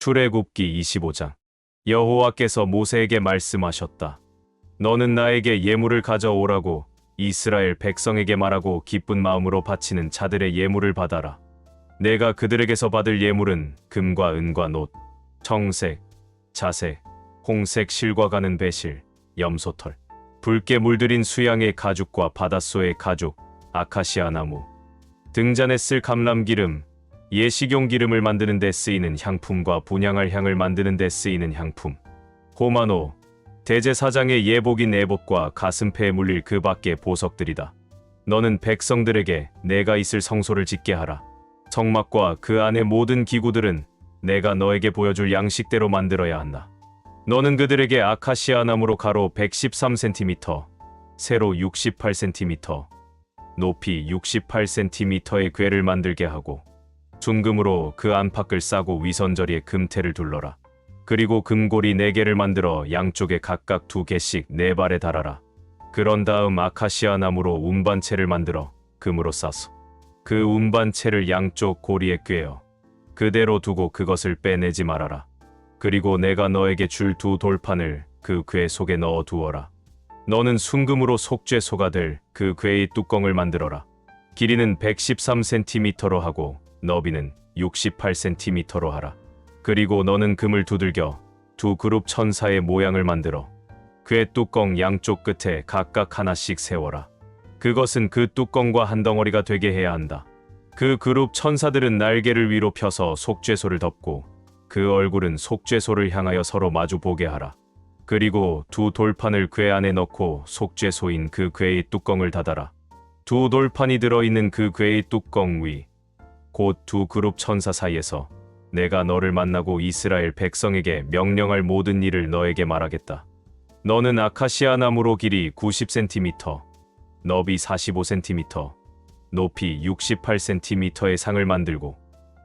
출애굽기 25장. 여호와께서 모세에게 말씀하셨다. 너는 나에게 예물을 가져오라고 이스라엘 백성에게 말하고 기쁜 마음으로 바치는 자들의 예물을 받아라. 내가 그들에게서 받을 예물은 금과 은과 놋, 청색, 자색, 홍색 실과 가는 배실, 염소털, 붉게 물들인 수양의 가죽과 바닷소의 가죽, 아카시아 나무, 등잔에 쓸 감람기름, 예식용 기름을 만드는 데 쓰이는 향품과 분향할 향을 만드는 데 쓰이는 향품, 호마노, 대제사장의 예복인 에봇과 가슴패에 물릴 그 밖의 보석들이다. 너는 백성들에게 내가 있을 성소를 짓게 하라. 성막과 그 안의 모든 기구들은 내가 너에게 보여줄 양식대로 만들어야 한다. 너는 그들에게 아카시아 나무로 가로 113cm, 세로 68cm, 높이 68cm의 궤를 만들게 하고 순금으로 그 안팎을 싸고 위선저리에 금테를 둘러라. 그리고 금고리 4개를 만들어 양쪽에 각각 2개씩 4발에 달아라. 그런 다음 아카시아 나무로 운반체를 만들어 금으로 싸서 그 운반체를 양쪽 고리에 꿰어 그대로 두고 그것을 빼내지 말아라. 그리고 내가 너에게 줄 2 돌판을 그 궤 속에 넣어 두어라. 너는 순금으로 속죄소가 될 그 궤의 뚜껑을 만들어라. 길이는 113cm로 하고 너비는 68cm로 하라. 그리고 너는 금을 두들겨 2 그룹 천사의 모양을 만들어 궤 뚜껑 양쪽 끝에 각각 하나씩 세워라. 그것은 그 뚜껑과 한 덩어리가 되게 해야 한다. 그 그룹 천사들은 날개를 위로 펴서 속죄소를 덮고 그 얼굴은 속죄소를 향하여 서로 마주 보게 하라. 그리고 2 돌판을 궤 안에 넣고 속죄소인 그 궤의 뚜껑을 닫아라. 2 돌판이 들어있는 그 궤의 뚜껑 위, 곧 2 그룹 천사 사이에서 내가 너를 만나고 이스라엘 백성에게 명령할 모든 일을 너에게 말하겠다. 너는 아카시아 나무로 길이 90cm, 너비 45cm, 높이 68cm의 상을 만들고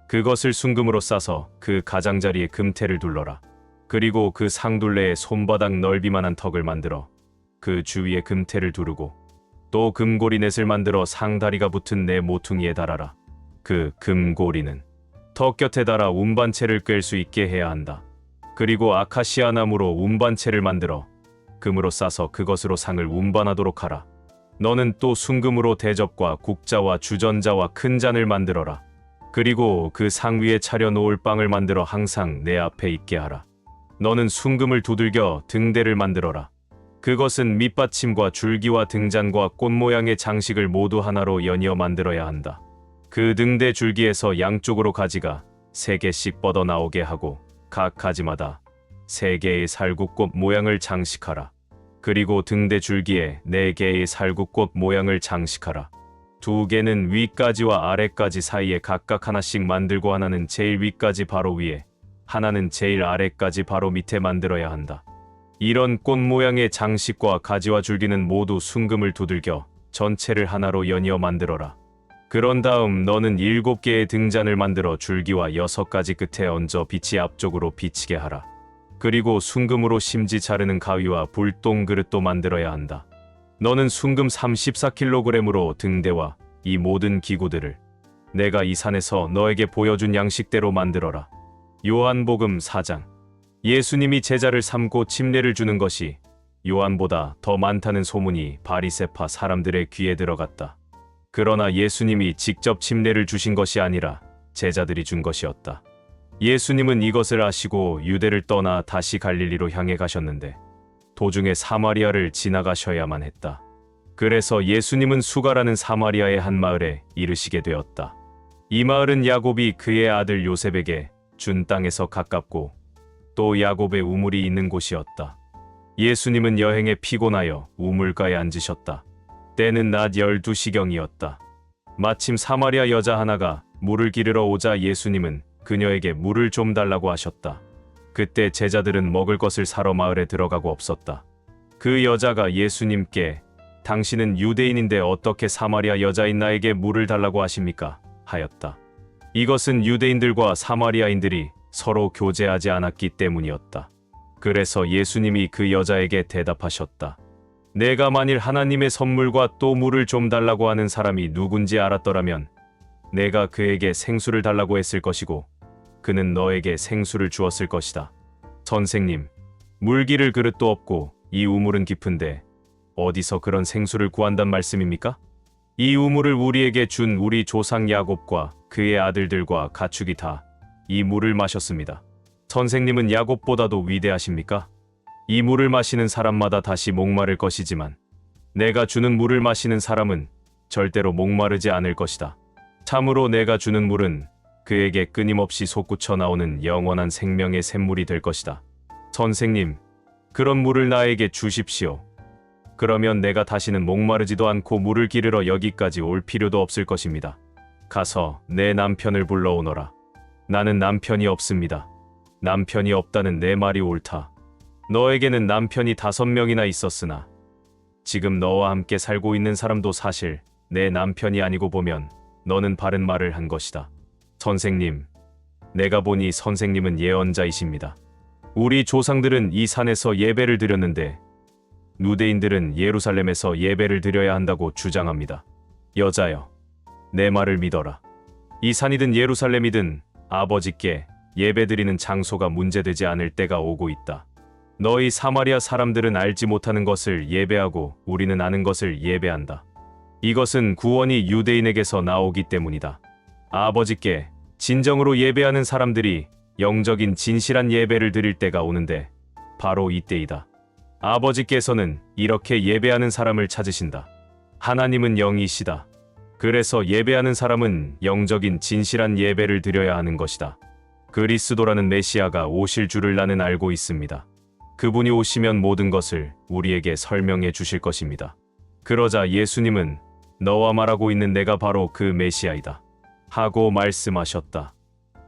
그것을 순금으로 싸서 그 가장자리에 금테를 둘러라. 그리고 그 상둘레에 손바닥 넓이만한 턱을 만들어 그 주위에 금테를 두르고 또 금고리 넷을 만들어 상다리가 붙은 네 모퉁이에 달아라. 그 금고리는 턱 곁에 달아 운반체를 꿰 수 있게 해야 한다. 그리고 아카시아 나무로 운반체를 만들어 금으로 싸서 그것으로 상을 운반하도록 하라. 너는 또 순금으로 대접과 국자와 주전자와 큰 잔을 만들어라. 그리고 그 상 위에 차려 놓을 빵을 만들어 항상 내 앞에 있게 하라. 너는 순금을 두들겨 등대를 만들어라. 그것은 밑받침과 줄기와 등잔과 꽃 모양의 장식을 모두 하나로 연이어 만들어야 한다. 그 등대 줄기에서 양쪽으로 가지가 3개씩 뻗어나오게 하고 각 가지마다 3개의 살구꽃 모양을 장식하라. 그리고 등대 줄기에 4개의 살구꽃 모양을 장식하라. 2개는 위까지와 아래까지 사이에 각각 하나씩 만들고 하나는 제일 위까지 바로 위에, 하나는 제일 아래까지 바로 밑에 만들어야 한다. 이런 꽃 모양의 장식과 가지와 줄기는 모두 순금을 두들겨 전체를 하나로 연이어 만들어라. 그런 다음 너는 7개의 등잔을 만들어 줄기와 6가지 끝에 얹어 빛이 앞쪽으로 비치게 하라. 그리고 순금으로 심지 자르는 가위와 불똥 그릇도 만들어야 한다. 너는 순금 34kg으로 등대와 이 모든 기구들을 내가 이 산에서 너에게 보여준 양식대로 만들어라. 요한복음 4장. 예수님이 제자를 삼고 침례를 주는 것이 요한보다 더 많다는 소문이 바리새파 사람들의 귀에 들어갔다. 그러나 예수님이 직접 침례를 주신 것이 아니라 제자들이 준 것이었다. 예수님은 이것을 아시고 유대를 떠나 다시 갈릴리로 향해 가셨는데 도중에 사마리아를 지나가셔야만 했다. 그래서 예수님은 수가라는 사마리아의 한 마을에 이르시게 되었다. 이 마을은 야곱이 그의 아들 요셉에게 준 땅에서 가깝고 또 야곱의 우물이 있는 곳이었다. 예수님은 여행에 피곤하여 우물가에 앉으셨다. 때는 낮 12시경이었다. 마침 사마리아 여자 하나가 물을 기르러 오자 예수님은 그녀에게 물을 좀 달라고 하셨다. 그때 제자들은 먹을 것을 사러 마을에 들어가고 없었다. 그 여자가 예수님께 당신은 유대인인데 어떻게 사마리아 여자인 나에게 물을 달라고 하십니까? 하였다. 이것은 유대인들과 사마리아인들이 서로 교제하지 않았기 때문이었다. 그래서 예수님이 그 여자에게 대답하셨다. 내가 만일 하나님의 선물과 또 물을 좀 달라고 하는 사람이 누군지 알았더라면 내가 그에게 생수를 달라고 했을 것이고 그는 너에게 생수를 주었을 것이다. 선생님, 물기를 그릇도 없고 이 우물은 깊은데 어디서 그런 생수를 구한단 말씀입니까? 이 우물을 우리에게 준 우리 조상 야곱과 그의 아들들과 가축이 다 이 물을 마셨습니다. 선생님은 야곱보다도 위대하십니까? 이 물을 마시는 사람마다 다시 목마를 것이지만 내가 주는 물을 마시는 사람은 절대로 목마르지 않을 것이다. 참으로 내가 주는 물은 그에게 끊임없이 솟구쳐 나오는 영원한 생명의 샘물이 될 것이다. 선생님, 그런 물을 나에게 주십시오. 그러면 내가 다시는 목마르지도 않고 물을 기르러 여기까지 올 필요도 없을 것입니다. 가서 내 남편을 불러오너라. 나는 남편이 없습니다. 남편이 없다는 내 말이 옳다. 너에게는 남편이 5명이나 있었으나 지금 너와 함께 살고 있는 사람도 사실 내 남편이 아니고 보면 너는 바른 말을 한 것이다. 선생님, 내가 보니 선생님은 예언자이십니다. 우리 조상들은 이 산에서 예배를 드렸는데 누대인들은 예루살렘에서 예배를 드려야 한다고 주장합니다. 여자여, 내 말을 믿어라. 이 산이든 예루살렘이든 아버지께 예배드리는 장소가 문제되지 않을 때가 오고 있다. 너희 사마리아 사람들은 알지 못하는 것을 예배하고 우리는 아는 것을 예배한다. 이것은 구원이 유대인에게서 나오기 때문이다. 아버지께 진정으로 예배하는 사람들이 영적인 진실한 예배를 드릴 때가 오는데 바로 이때이다. 아버지께서는 이렇게 예배하는 사람을 찾으신다. 하나님은 영이시다. 그래서 예배하는 사람은 영적인 진실한 예배를 드려야 하는 것이다. 그리스도라는 메시아가 오실 줄을 나는 알고 있습니다. 그분이 오시면 모든 것을 우리에게 설명해 주실 것입니다. 그러자 예수님은 너와 말하고 있는 내가 바로 그 메시아이다. 하고 말씀하셨다.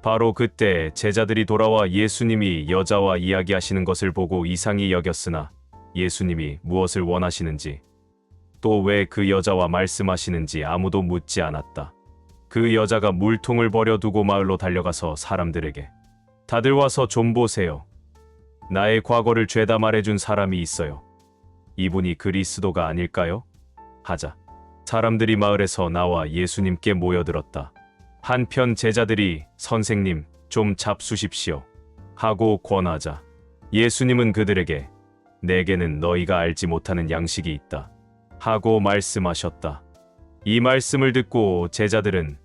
바로 그때 제자들이 돌아와 예수님이 여자와 이야기하시는 것을 보고 이상히 여겼으나 예수님이 무엇을 원하시는지 또 왜 그 여자와 말씀하시는지 아무도 묻지 않았다. 그 여자가 물통을 버려두고 마을로 달려가서 사람들에게 다들 와서 좀 보세요. 나의 과거를 죄다 말해준 사람이 있어요. 이분이 그리스도가 아닐까요? 하자 사람들이 마을에서 나와 예수님께 모여들었다. 한편 제자들이 선생님 좀 잡수십시오 하고 권하자 예수님은 그들에게 내게는 너희가 알지 못하는 양식이 있다 하고 말씀하셨다. 이 말씀을 듣고 제자들은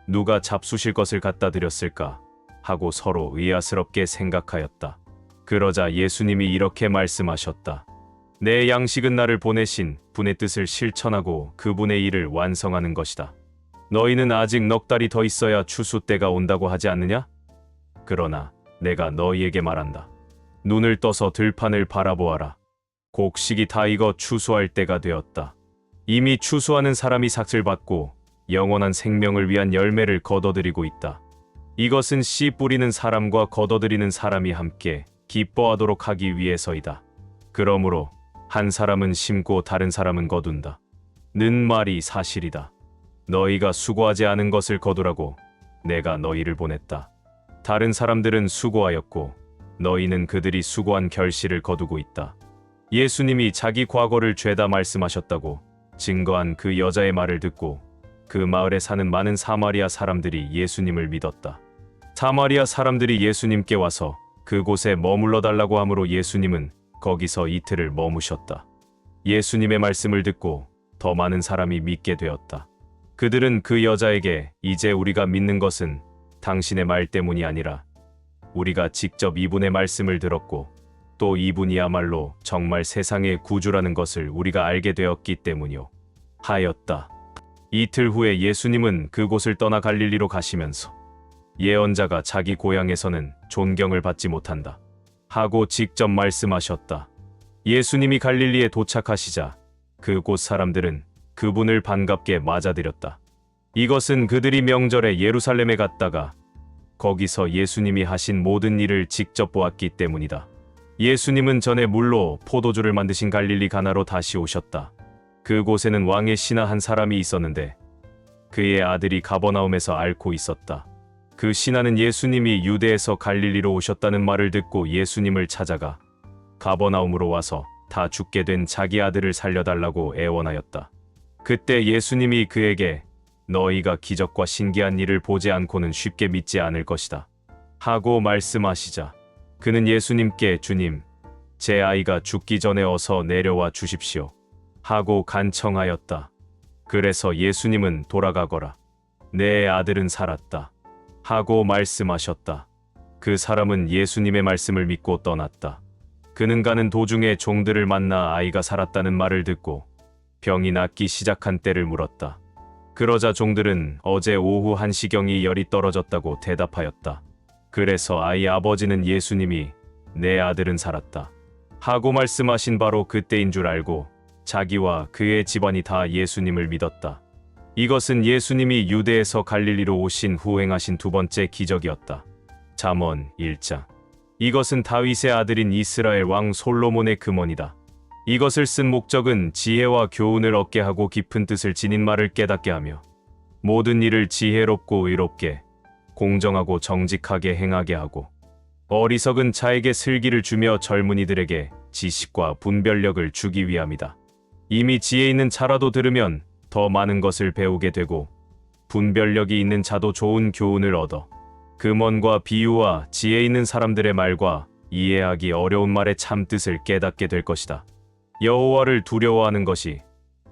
누가 잡수실 것을 갖다 드렸을까 하고 서로 의아스럽게 생각하였다. 그러자 예수님이 이렇게 말씀하셨다. 내 양식은 나를 보내신 분의 뜻을 실천하고 그분의 일을 완성하는 것이다. 너희는 아직 넉 달이 더 있어야 추수 때가 온다고 하지 않느냐? 그러나 내가 너희에게 말한다. 눈을 떠서 들판을 바라보아라. 곡식이 다 익어 추수할 때가 되었다. 이미 추수하는 사람이 삭을 받고 영원한 생명을 위한 열매를 거둬들이고 있다. 이것은 씨 뿌리는 사람과 거둬들이는 사람이 함께 기뻐하도록 하기 위해서이다. 그러므로 한 사람은 심고 다른 사람은 거둔다. 는 말이 사실이다. 너희가 수고하지 않은 것을 거두라고 내가 너희를 보냈다. 다른 사람들은 수고하였고 너희는 그들이 수고한 결실을 거두고 있다. 예수님이 자기 과거를 죄다 말씀하셨다고 증거한 그 여자의 말을 듣고 그 마을에 사는 많은 사마리아 사람들이 예수님을 믿었다. 사마리아 사람들이 예수님께 와서 그곳에 머물러 달라고 하므로 예수님은 거기서 이틀을 머무셨다. 예수님의 말씀을 듣고 더 많은 사람이 믿게 되었다. 그들은 그 여자에게 이제 우리가 믿는 것은 당신의 말 때문이 아니라 우리가 직접 이분의 말씀을 들었고 또 이분이야말로 정말 세상의 구주라는 것을 우리가 알게 되었기 때문이요 하였다. 이틀 후에 예수님은 그곳을 떠나 갈릴리로 가시면서 예언자가 자기 고향에서는 존경을 받지 못한다 하고 직접 말씀하셨다. 예수님이 갈릴리에 도착하시자 그곳 사람들은 그분을 반갑게 맞아들였다. 이것은 그들이 명절에 예루살렘에 갔다가 거기서 예수님이 하신 모든 일을 직접 보았기 때문이다. 예수님은 전에 물로 포도주를 만드신 갈릴리 가나로 다시 오셨다. 그곳에는 왕의 신하 한 사람이 있었는데 그의 아들이 가버나움에서 앓고 있었다. 그 신하는 예수님이 유대에서 갈릴리로 오셨다는 말을 듣고 예수님을 찾아가 가버나움으로 와서 다 죽게 된 자기 아들을 살려달라고 애원하였다. 그때 예수님이 그에게 너희가 기적과 신기한 일을 보지 않고는 쉽게 믿지 않을 것이다 하고 말씀하시자 그는 예수님께 주님, 제 아이가 죽기 전에 어서 내려와 주십시오 하고 간청하였다. 그래서 예수님은 돌아가거라. 내 아들은 살았다 하고 말씀하셨다. 그 사람은 예수님의 말씀을 믿고 떠났다. 그는 가는 도중에 종들을 만나 아이가 살았다는 말을 듣고 병이 낫기 시작한 때를 물었다. 그러자 종들은 어제 오후 1시경이 열이 떨어졌다고 대답하였다. 그래서 아이 아버지는 예수님이 내 아들은 살았다 하고 말씀하신 바로 그때인 줄 알고 자기와 그의 집안이 다 예수님을 믿었다. 이것은 예수님이 유대에서 갈릴리로 오신 후 행하신 두 번째 기적이었다. 잠언 1장. 이것은 다윗의 아들인 이스라엘 왕 솔로몬의 금원이다. 이것을 쓴 목적은 지혜와 교훈을 얻게 하고 깊은 뜻을 지닌 말을 깨닫게 하며 모든 일을 지혜롭고 의롭게 공정하고 정직하게 행하게 하고 어리석은 자에게 슬기를 주며 젊은이들에게 지식과 분별력을 주기 위함이다. 이미 지혜 있는 자라도 들으면 더 많은 것을 배우게 되고 분별력이 있는 자도 좋은 교훈을 얻어 금언과 비유와 지혜 있는 사람들의 말과 이해하기 어려운 말의 참뜻을 깨닫게 될 것이다. 여호와를 두려워하는 것이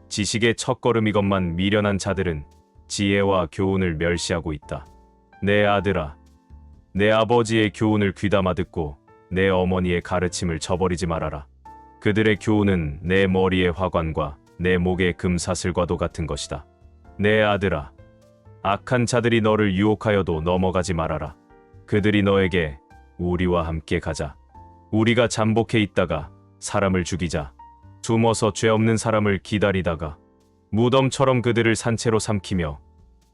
지식의 첫걸음이건만 미련한 자들은 지혜와 교훈을 멸시하고 있다. 내 아들아, 내 아버지의 교훈을 귀담아 듣고 내 어머니의 가르침을 저버리지 말아라. 그들의 교훈은 내 머리의 화관과 내 목의 금사슬과도 같은 것이다. 내 아들아, 악한 자들이 너를 유혹하여도 넘어가지 말아라. 그들이 너에게 우리와 함께 가자, 우리가 잠복해 있다가 사람을 죽이자, 숨어서 죄 없는 사람을 기다리다가 무덤처럼 그들을 산채로 삼키며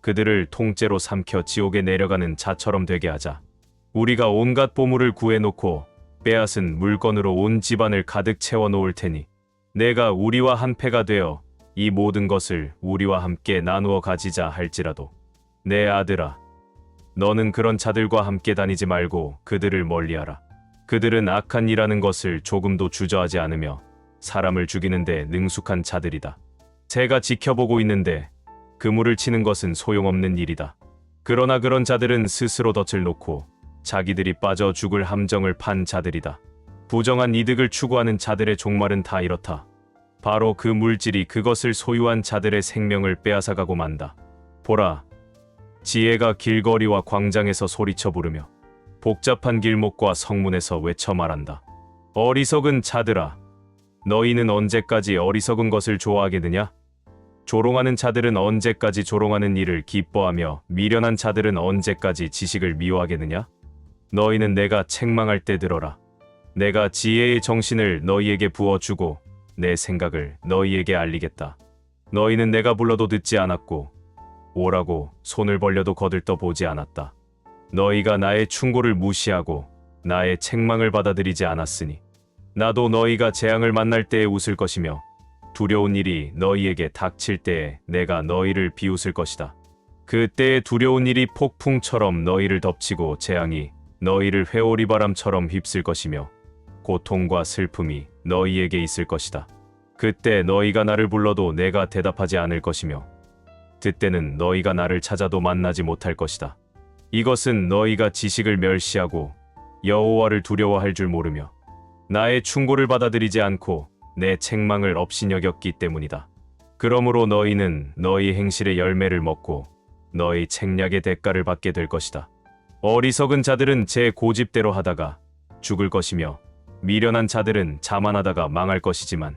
그들을 통째로 삼켜 지옥에 내려가는 자처럼 되게 하자. 우리가 온갖 보물을 구해놓고 빼앗은 물건으로 온 집안을 가득 채워놓을 테니 내가 우리와 한패가 되어 이 모든 것을 우리와 함께 나누어 가지자 할지라도 내 아들아, 너는 그런 자들과 함께 다니지 말고 그들을 멀리하라. 그들은 악한 일하는 것을 조금도 주저하지 않으며 사람을 죽이는데 능숙한 자들이다. 새가 지켜보고 있는데 그물을 치는 것은 소용없는 일이다. 그러나 그런 자들은 스스로 덫을 놓고 자기들이 빠져 죽을 함정을 판 자들이다. 부정한 이득을 추구하는 자들의 종말은 다 이렇다. 바로 그 물질이 그것을 소유한 자들의 생명을 빼앗아가고 만다. 보라, 지혜가 길거리와 광장에서 소리쳐 부르며 복잡한 길목과 성문에서 외쳐 말한다. 어리석은 자들아, 너희는 언제까지 어리석은 것을 좋아하겠느냐? 조롱하는 자들은 언제까지 조롱하는 일을 기뻐하며 미련한 자들은 언제까지 지식을 미워하겠느냐? 너희는 내가 책망할 때 들어라. 내가 지혜의 정신을 너희에게 부어주고 내 생각을 너희에게 알리겠다. 너희는 내가 불러도 듣지 않았고 오라고 손을 벌려도 거들떠 보지 않았다. 너희가 나의 충고를 무시하고 나의 책망을 받아들이지 않았으니 나도 너희가 재앙을 만날 때에 웃을 것이며 두려운 일이 너희에게 닥칠 때에 내가 너희를 비웃을 것이다. 그때의 두려운 일이 폭풍처럼 너희를 덮치고 재앙이 너희를 회오리바람처럼 휩쓸 것이며 고통과 슬픔이 너희에게 있을 것이다. 그때 너희가 나를 불러도 내가 대답하지 않을 것이며 그때는 너희가 나를 찾아도 만나지 못할 것이다. 이것은 너희가 지식을 멸시하고 여호와를 두려워할 줄 모르며 나의 충고를 받아들이지 않고 내 책망을 업신여겼기 때문이다. 그러므로 너희는 너희 행실의 열매를 먹고 너희 책략의 대가를 받게 될 것이다. 어리석은 자들은 제 고집대로 하다가 죽을 것이며 미련한 자들은 자만하다가 망할 것이지만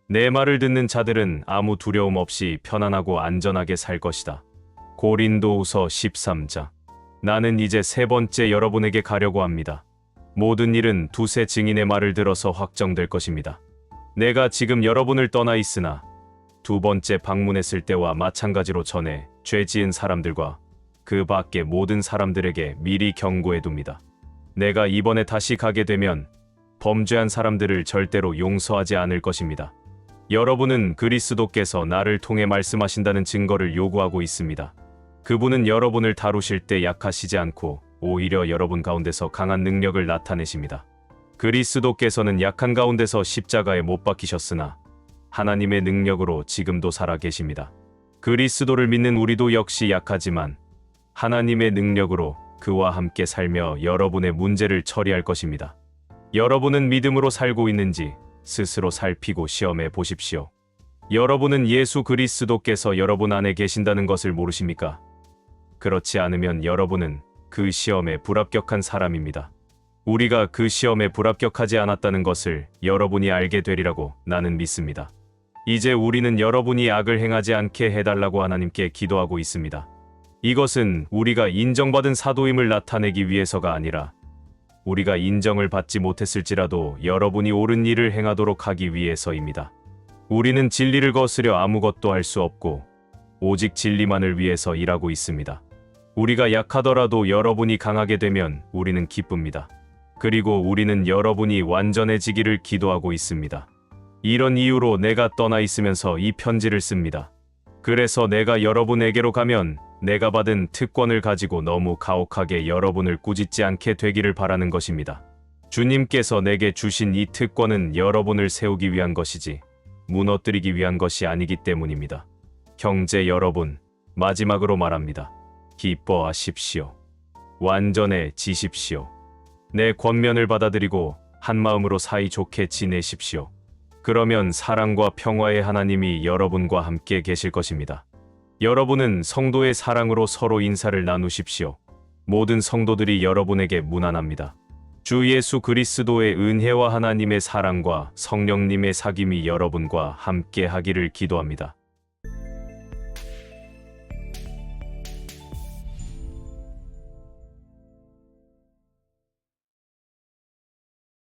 내 말을 듣는 자들은 아무 두려움 없이 편안하고 안전하게 살 것이다. 고린도후서 13장. 나는 이제 세 번째 여러분에게 가려고 합니다. 모든 일은 두세 증인의 말을 들어서 확정될 것입니다. 내가 지금 여러분을 떠나 있으나 두 번째 방문했을 때와 마찬가지로 전에 죄 지은 사람들과 그 밖의 모든 사람들에게 미리 경고해 둡니다. 내가 이번에 다시 가게 되면 범죄한 사람들을 절대로 용서하지 않을 것입니다. 여러분은 그리스도께서 나를 통해 말씀하신다는 증거를 요구하고 있습니다. 그분은 여러분을 다루실 때 약하시지 않고 오히려 여러분 가운데서 강한 능력을 나타내십니다. 그리스도께서는 약한 가운데서 십자가에 못 박히셨으나 하나님의 능력으로 지금도 살아 계십니다. 그리스도를 믿는 우리도 역시 약하지만 하나님의 능력으로 그와 함께 살며 여러분의 문제를 처리할 것입니다. 여러분은 믿음으로 살고 있는지 스스로 살피고 시험해 보십시오. 여러분은 예수 그리스도께서 여러분 안에 계신다는 것을 모르십니까? 그렇지 않으면 여러분은 그 시험에 불합격한 사람입니다. 우리가 그 시험에 불합격하지 않았다는 것을 여러분이 알게 되리라고 나는 믿습니다. 이제 우리는 여러분이 악을 행하지 않게 해달라고 하나님께 기도하고 있습니다. 이것은 우리가 인정받은 사도임을 나타내기 위해서가 아니라 우리가 인정을 받지 못했을지라도 여러분이 옳은 일을 행하도록 하기 위해서입니다. 우리는 진리를 거스려 아무것도 할 수 없고 오직 진리만을 위해서 일하고 있습니다. 우리가 약하더라도 여러분이 강하게 되면 우리는 기쁩니다. 그리고 우리는 여러분이 완전해지기를 기도하고 있습니다. 이런 이유로 내가 떠나 있으면서 이 편지를 씁니다. 그래서 내가 여러분에게로 가면 내가 받은 특권을 가지고 너무 가혹하게 여러분을 꾸짖지 않게 되기를 바라는 것입니다. 주님께서 내게 주신 이 특권은 여러분을 세우기 위한 것이지 무너뜨리기 위한 것이 아니기 때문입니다. 형제 여러분, 마지막으로 말합니다. 기뻐하십시오. 완전해지십시오. 내 권면을 받아들이고 한마음으로 사이좋게 지내십시오. 그러면 사랑과 평화의 하나님이 여러분과 함께 계실 것입니다. 여러분은 성도의 사랑으로 서로 인사를 나누십시오. 모든 성도들이 여러분에게 문안합니다. 주 예수 그리스도의 은혜와 하나님의 사랑과 성령님의 사귐이 여러분과 함께 하기를 기도합니다.